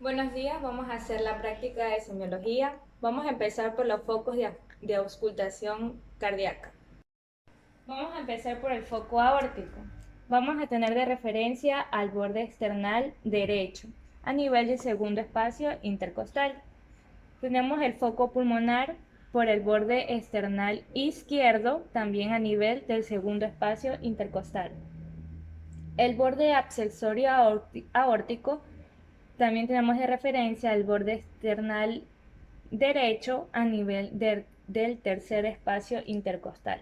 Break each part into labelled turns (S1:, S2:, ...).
S1: Buenos días, vamos a hacer la práctica de semiología. Vamos a empezar por los focos de auscultación cardíaca. Vamos a empezar por el foco aórtico. Vamos a tener de referencia al borde external derecho, a nivel del segundo espacio intercostal. Tenemos el foco pulmonar por el borde external izquierdo, también a nivel del segundo espacio intercostal. El borde abscesorio aórtico también tenemos de referencia el borde external derecho a nivel del tercer espacio intercostal.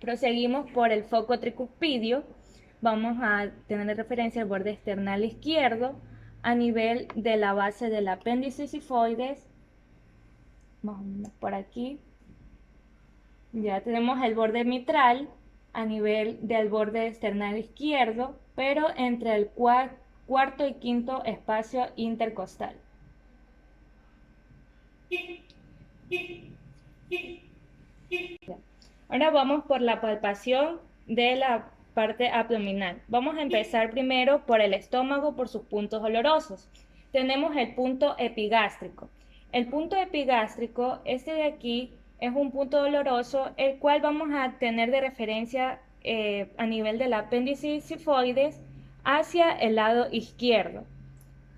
S1: Proseguimos por el foco tricuspidio. Vamos a tener de referencia el borde external izquierdo a nivel de la base del apéndice sifoides. Más o menos por aquí. Ya tenemos el borde mitral a nivel del borde external izquierdo, pero entre el cuarto y quinto espacio intercostal. Ahora vamos por la palpación de la parte abdominal. Vamos a empezar primero por el estómago, por sus puntos dolorosos. Tenemos el punto epigástrico. El punto epigástrico, este de aquí, es un punto doloroso, el cual vamos a tener de referencia a nivel del apéndice sifoides hacia el lado izquierdo,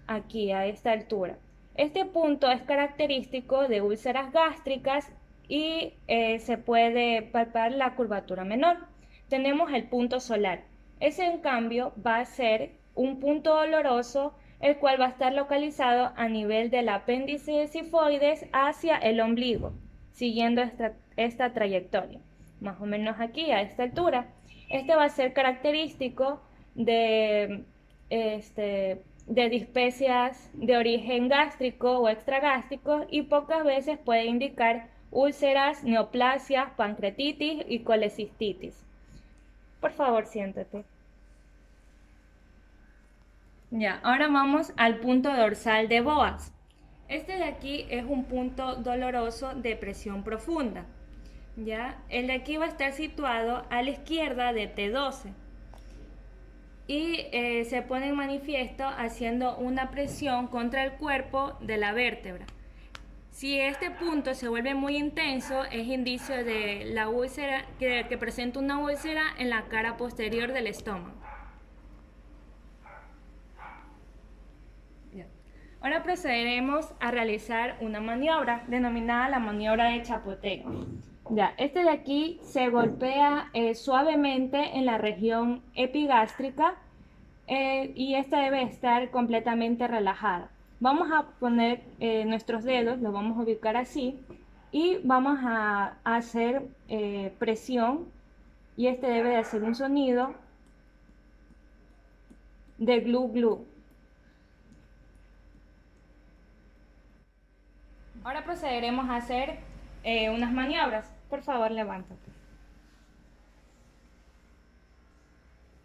S1: aquí a esta altura. Este punto es característico de úlceras gástricas y se puede palpar la curvatura menor. Tenemos el punto solar. Ese en cambio va a ser un punto doloroso, el cual va a estar localizado a nivel del apéndice sifoides hacia el ombligo, siguiendo esta trayectoria, más o menos aquí a esta altura. Este va a ser característico de dispepsias de origen gástrico o extragástrico y pocas veces puede indicar úlceras, neoplasias, pancreatitis y colecistitis. Por favor, siéntate. Ya, ahora vamos al punto dorsal de Boas. Este de aquí es un punto doloroso de presión profunda. Ya, el de aquí va a estar situado a la izquierda de T12 y se pone en manifiesto haciendo una presión contra el cuerpo de la vértebra. Si este punto se vuelve muy intenso, es indicio de la úlcera, que presenta una úlcera en la cara posterior del estómago. Bien. Ahora procederemos a realizar una maniobra denominada la maniobra de chapoteo. Ya, este de aquí se golpea suavemente en la región epigástrica y esta debe estar completamente relajada. Vamos a poner nuestros dedos, los vamos a ubicar así y vamos a hacer presión y este debe de hacer un sonido de glu glu. Ahora procederemos a hacer unas maniobras. Por favor, levántate.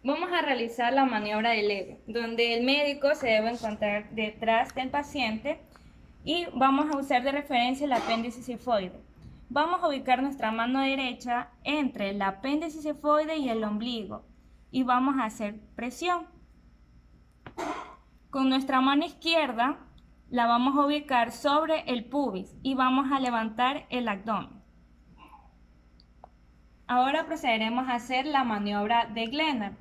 S1: Vamos a realizar la maniobra del leve, donde el médico se debe encontrar detrás del paciente y vamos a usar de referencia el apéndice sifoide. Vamos a ubicar nuestra mano derecha entre el apéndice sifoide y el ombligo y vamos a hacer presión. Con nuestra mano izquierda la vamos a ubicar sobre el pubis y vamos a levantar el abdomen. Ahora procederemos a hacer la maniobra de Glenn.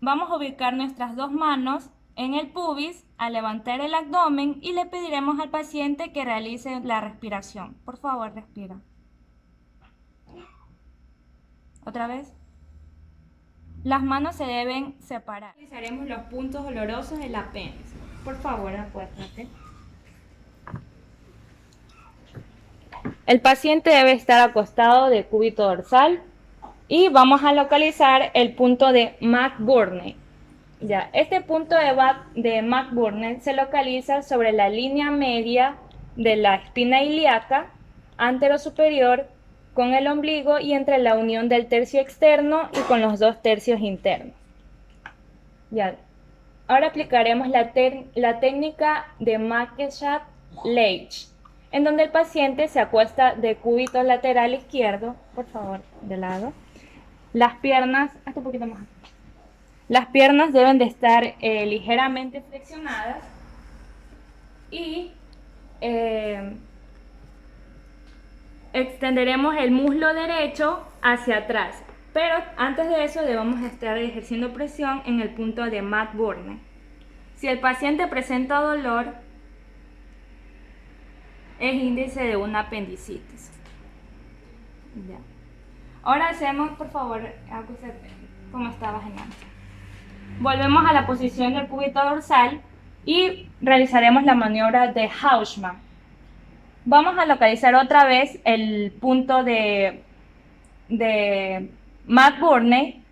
S1: Vamos a ubicar nuestras dos manos en el pubis, a levantar el abdomen y le pediremos al paciente que realice la respiración. Por favor, respira. Otra vez. Las manos se deben separar. Realizaremos los puntos dolorosos del apéndice. Por favor, acuéstate. El paciente debe estar acostado de cúbito dorsal y vamos a localizar el punto de McBurney. Ya, este punto de McBurney se localiza sobre la línea media de la espina ilíaca anterosuperior con el ombligo y entre la unión del tercio externo y con los dos tercios internos. Ya. Ahora aplicaremos la técnica de Makesha-Leach, en donde el paciente se acuesta de cúbito lateral izquierdo, por favor, de lado. Las piernas, hasta un poquito más. Las piernas deben de estar ligeramente flexionadas y extenderemos el muslo derecho hacia atrás. Pero antes de eso debemos estar ejerciendo presión en el punto de McBurney. Si el paciente presenta dolor, es índice de una apendicitis. Ya. Ahora hacemos, por favor, como estabas en antes. Volvemos a la posición del cúbito dorsal y realizaremos la maniobra de Hausmann. Vamos a localizar otra vez el punto de McBurney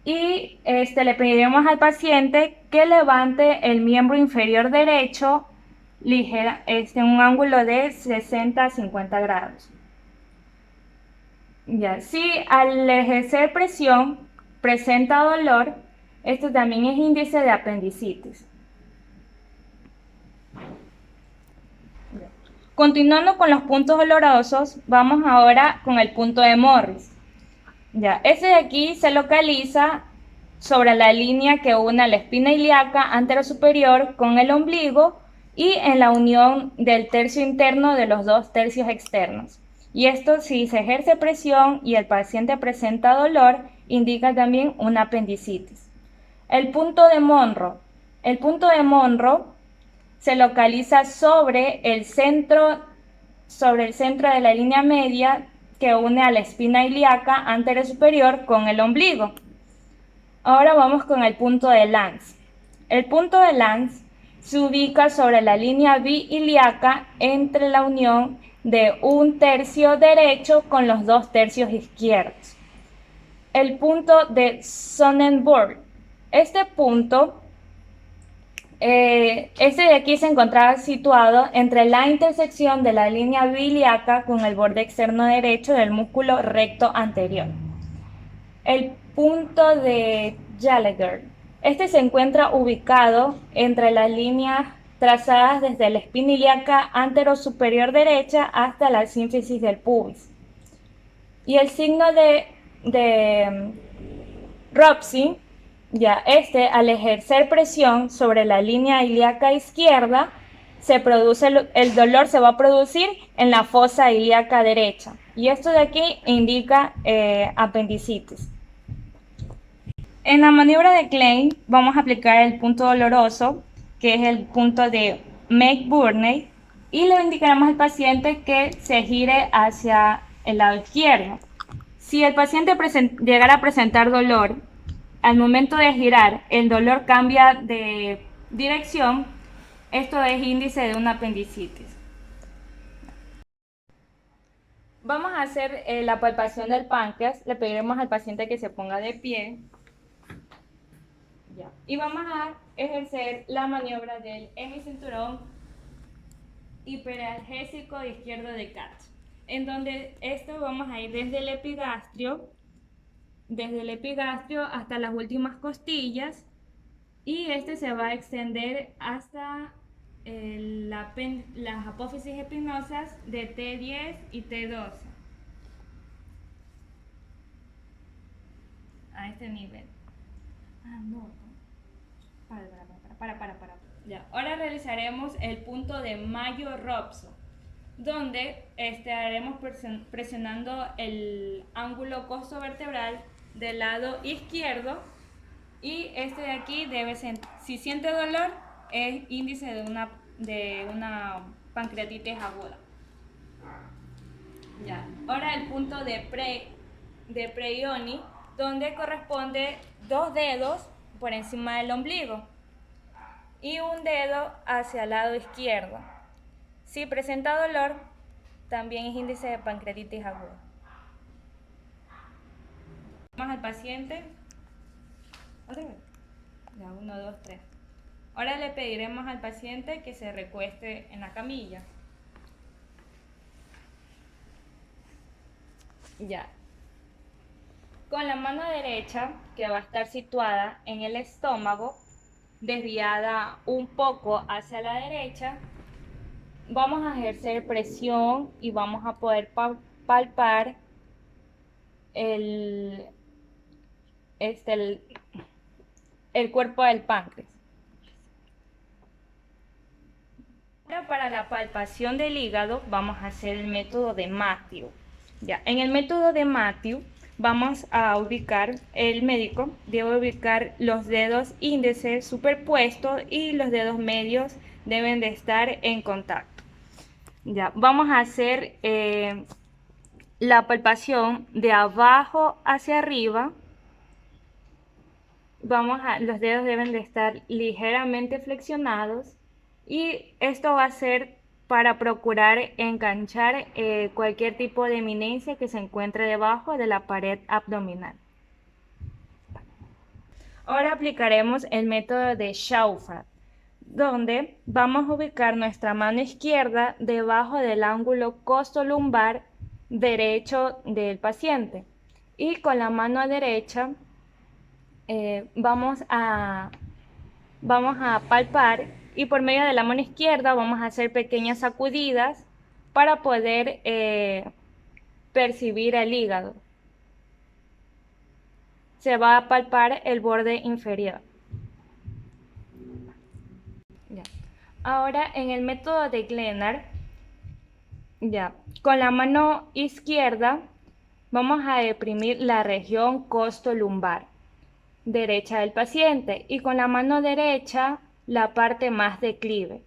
S1: y le pediremos al paciente que levante el miembro inferior derecho en un ángulo de 60 a 50 grados. Ya, si al ejercer presión presenta dolor, esto también es índice de apendicitis. Continuando con los puntos dolorosos, vamos ahora con el punto de Morris. Ya, ese de aquí se localiza sobre la línea que une la espina ilíaca anterosuperior con el ombligo y en la unión del tercio interno de los dos tercios externos. Y esto, si se ejerce presión y el paciente presenta dolor, indica también una apendicitis. El punto de Monro. El punto de Monro se localiza sobre el centro de la línea media que une a la espina ilíaca anterosuperior con el ombligo. Ahora vamos con el punto de Lanz. El punto de Lanz se ubica sobre la línea bilíaca entre la unión de un tercio derecho con los dos tercios izquierdos. El punto de Sonnenborn. Este punto, este de aquí se encontraba situado entre la intersección de la línea bilíaca con el borde externo derecho del músculo recto anterior. El punto de Gallagher. Este se encuentra ubicado entre las líneas trazadas desde la espina ilíaca anterosuperior derecha hasta la sínfisis del pubis. Y el signo de Robson, ya al ejercer presión sobre la línea ilíaca izquierda, el dolor se va a producir en la fosa ilíaca derecha. Y esto de aquí indica apendicitis. En la maniobra de Klein vamos a aplicar el punto doloroso, que es el punto de McBurney, y le indicaremos al paciente que se gire hacia el lado izquierdo. Si el paciente llegara a presentar dolor, al momento de girar el dolor cambia de dirección, esto es índice de una apendicitis. Vamos a hacer la palpación del páncreas. Le pediremos al paciente que se ponga de pie. Ya. Y vamos a ejercer la maniobra del hemicinturón hiperalgésico izquierdo de Katz, en donde esto vamos a ir desde el epigastrio hasta las últimas costillas, y este se va a extender hasta las apófisis espinosas de T10 y T12 a este nivel. Para. Ya. Ahora realizaremos el punto de Mayo-Robson, donde estaremos presionando el ángulo costovertebral del lado izquierdo, y este de aquí si siente dolor, es índice de una pancreatitis aguda. Ya. Ahora el punto de Preioni, donde corresponde 2 dedos por encima del ombligo y un dedo hacia el lado izquierdo. Si presenta dolor, también es índice de pancreatitis aguda. Vamos al paciente. Ya, 1, 2, 3. Ahora le pediremos al paciente que se recueste en la camilla. Ya. Con la mano derecha, que va a estar situada en el estómago, desviada un poco hacia la derecha, vamos a ejercer presión y vamos a poder palpar el cuerpo del páncreas. Ahora para la palpación del hígado vamos a hacer el método de Matthew. Ya, en el método de Matthew vamos a ubicar, el médico debe ubicar los dedos índices superpuestos y los dedos medios deben de estar en contacto. Ya, vamos a hacer la palpación de abajo hacia arriba. Los dedos deben de estar ligeramente flexionados y esto va a ser para procurar enganchar cualquier tipo de eminencia que se encuentre debajo de la pared abdominal. Ahora aplicaremos el método de Schaufrat, donde vamos a ubicar nuestra mano izquierda debajo del ángulo costolumbar derecho del paciente y con la mano derecha vamos a palpar y por medio de la mano izquierda vamos a hacer pequeñas sacudidas para poder percibir el hígado. Se va a palpar el borde inferior. Ya. Ahora en el método de Glenard, ya, con la mano izquierda vamos a deprimir la región costolumbar derecha del paciente y con la mano derecha la parte más declive.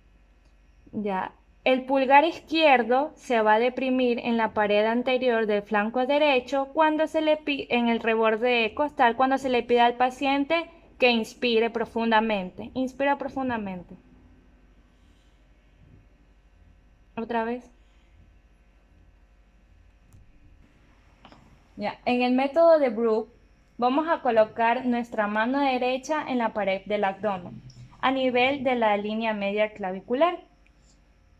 S1: Ya, el pulgar izquierdo se va a deprimir en la pared anterior del flanco derecho cuando se le en el reborde costal cuando se le pide al paciente que inspire profundamente. Inspira profundamente. Otra vez. Ya, en el método de Brook vamos a colocar nuestra mano derecha en la pared del abdomen, a nivel de la línea media clavicular.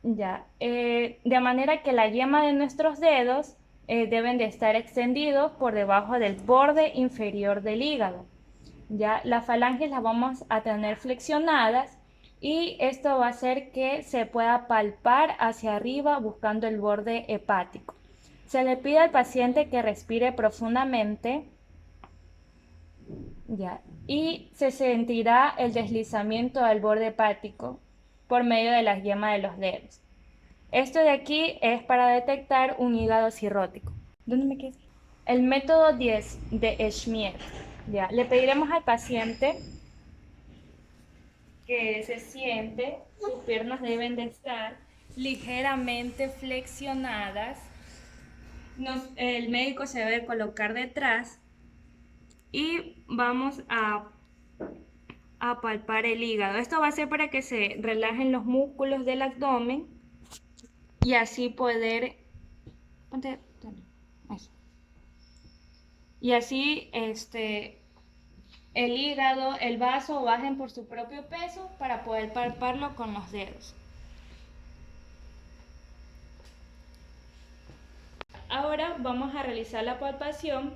S1: Ya, de manera que la yema de nuestros dedos deben de estar extendidos por debajo del borde inferior del hígado. Ya, las falanges las vamos a tener flexionadas y esto va a hacer que se pueda palpar hacia arriba buscando el borde hepático. Se le pide al paciente que respire profundamente, ya, y se sentirá el deslizamiento del borde hepático por medio de las yemas de los dedos. Esto de aquí es para detectar un hígado cirrótico. ¿Dónde me quedé? El método 10 de Schmidt. Ya, le pediremos al paciente que se siente, sus piernas deben de estar ligeramente flexionadas. El médico se debe colocar detrás y vamos a palpar el hígado. Esto va a ser para que se relajen los músculos del abdomen y así poder y así el hígado, el vaso bajen por su propio peso para poder palparlo con los dedos. Ahora vamos a realizar la palpación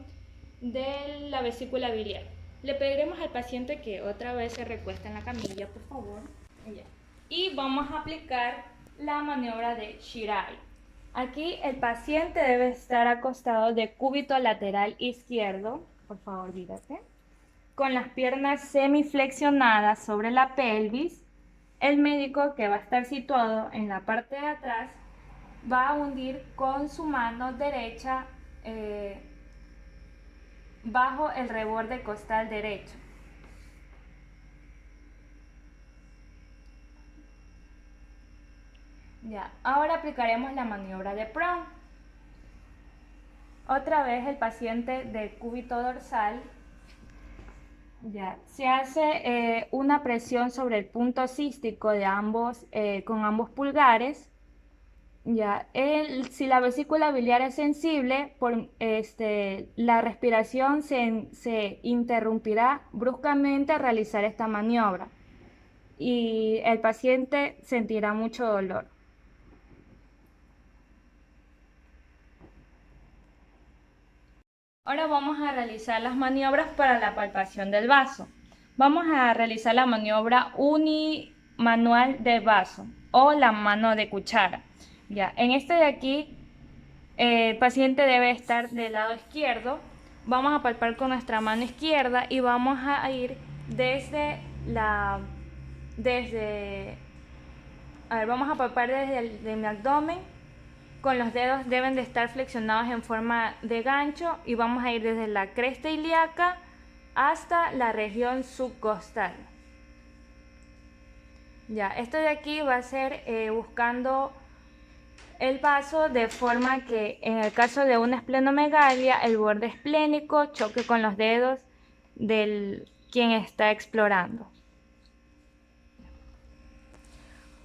S1: de la vesícula biliar. Le pediremos al paciente que otra vez se recueste en la camilla, por favor. Y vamos a aplicar la maniobra de Shirai. Aquí el paciente debe estar acostado de cúbito lateral izquierdo, por favor, dígate, con las piernas semiflexionadas sobre la pelvis. El médico, que va a estar situado en la parte de atrás, va a hundir con su mano derecha bajo el reborde costal derecho. Ya, ahora aplicaremos la maniobra de prone. Otra vez el paciente de cúbito dorsal. Ya, se hace una presión sobre el punto cístico de con ambos pulgares. Ya, si la vesícula biliar es sensible, la respiración se interrumpirá bruscamente al realizar esta maniobra y el paciente sentirá mucho dolor. Ahora vamos a realizar las maniobras para la palpación del vaso. Vamos a realizar la maniobra unimanual del vaso o la mano de cuchara. Ya, en este de aquí, el paciente debe estar del lado izquierdo. Vamos a palpar con nuestra mano izquierda y vamos a ir vamos a palpar desde mi abdomen. Con los dedos deben de estar flexionados en forma de gancho y vamos a ir desde la cresta ilíaca hasta la región subcostal. Ya, esto de aquí va a ser buscando el vaso de forma que en el caso de una esplenomegalia el borde esplénico choque con los dedos del quien está explorando.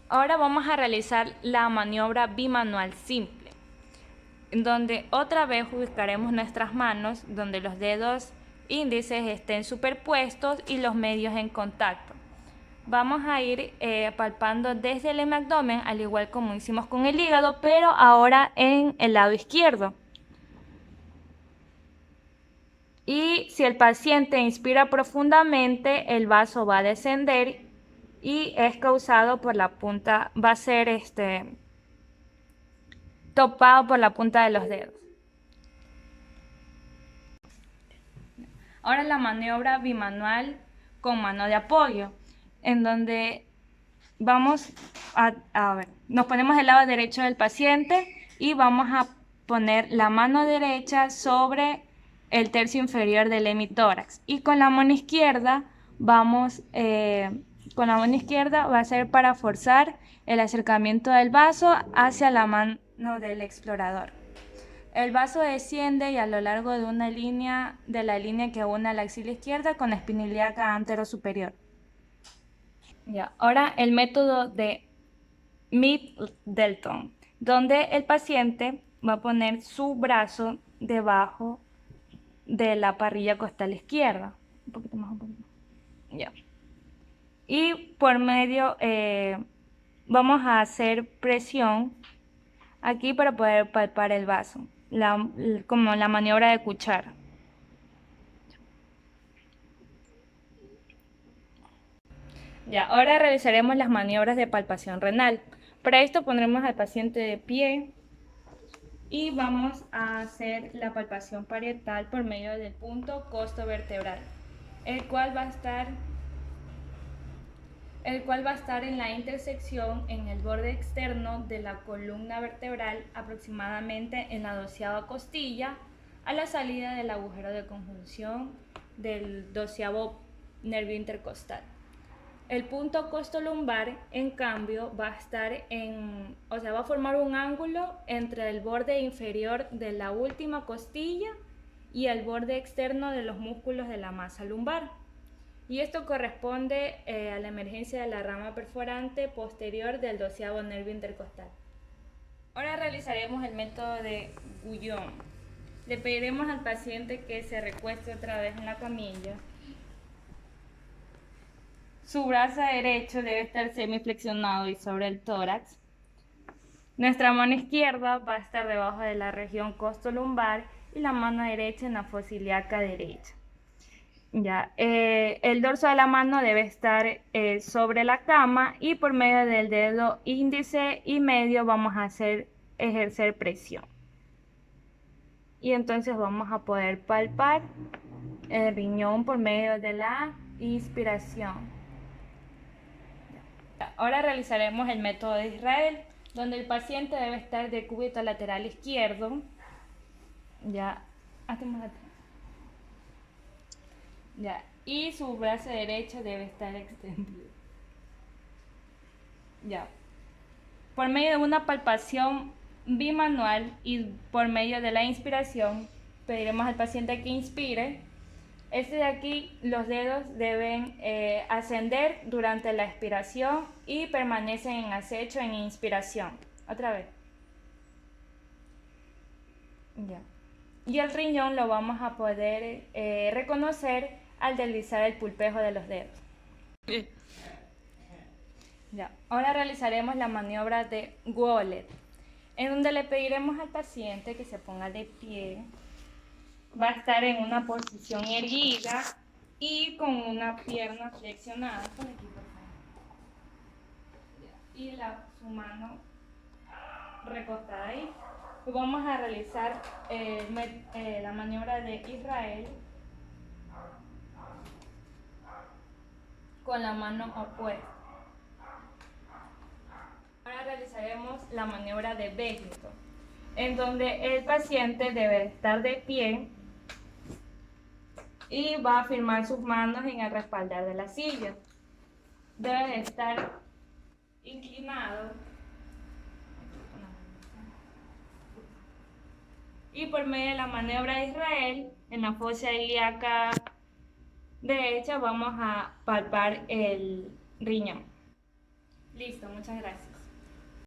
S1: Ahora vamos a realizar la maniobra bimanual simple, en donde otra vez ubicaremos nuestras manos donde los dedos índices estén superpuestos y los medios en contacto. Vamos a ir palpando desde el abdomen, al igual como hicimos con el hígado, pero ahora en el lado izquierdo. Y si el paciente inspira profundamente, el vaso va a descender y es causado por la punta, va a ser topado por la punta de los dedos. Ahora la maniobra bimanual con mano de apoyo, en donde vamos a ver, nos ponemos del lado derecho del paciente y vamos a poner la mano derecha sobre el tercio inferior del hemitórax y con la mano izquierda va a ser para forzar el acercamiento del vaso hacia la mano del explorador. El vaso desciende y a lo largo de la línea que une la axila izquierda con la espina ilíaca anterosuperior. Ya, ahora el método de Mead-Delton, donde el paciente va a poner su brazo debajo de la parrilla costal izquierda. Un poquito más. Ya. Y por medio, vamos a hacer presión aquí para poder palpar el vaso, como la maniobra de cuchara. Ya, ahora realizaremos las maniobras de palpación renal. Para esto pondremos al paciente de pie y vamos a hacer la palpación parietal por medio del punto costovertebral, el cual va a estar en la intersección en el borde externo de la columna vertebral, aproximadamente en la 12ª costilla, a la salida del agujero de conjunción del 12º nervio intercostal. El punto costolumbar, en cambio, va a formar un ángulo entre el borde inferior de la última costilla y el borde externo de los músculos de la masa lumbar. Y esto corresponde a la emergencia de la rama perforante posterior del 12º nervio intercostal. Ahora realizaremos el método de Guyon. Le pediremos al paciente que se recueste otra vez en la camilla. Su brazo derecho debe estar semiflexionado y sobre el tórax. Nuestra mano izquierda va a estar debajo de la región costolumbar y la mano derecha en la fosa ilíaca derecha. Ya, el dorso de la mano debe estar sobre la cama y por medio del dedo índice y medio vamos a ejercer presión. Y entonces vamos a poder palpar el riñón por medio de la inspiración. Ahora realizaremos el método de Israel, donde el paciente debe estar de cúbito lateral izquierdo. Ya, ya, y su brazo derecho debe estar extendido. Ya. Por medio de una palpación bimanual y por medio de la inspiración, pediremos al paciente que inspire. De aquí, los dedos deben ascender durante la expiración y permanecen en acecho en inspiración. Otra vez. Ya. Y el riñón lo vamos a poder reconocer al deslizar el pulpejo de los dedos. Ya. Ahora realizaremos la maniobra de Wallet, en donde le pediremos al paciente que se ponga de pie. Va a estar en una posición erguida y con una pierna flexionada. Por aquí, por favor. Y su mano recostada ahí. Vamos a realizar la maniobra de Israel. con la mano opuesta. Ahora realizaremos la maniobra de Bennington, en donde el paciente debe estar de pie y va a firmar sus manos en el respaldar de la silla. Debe estar inclinado y por medio de la maniobra de Israel, en la fosa ilíaca derecha vamos a palpar el riñón. Listo, muchas gracias.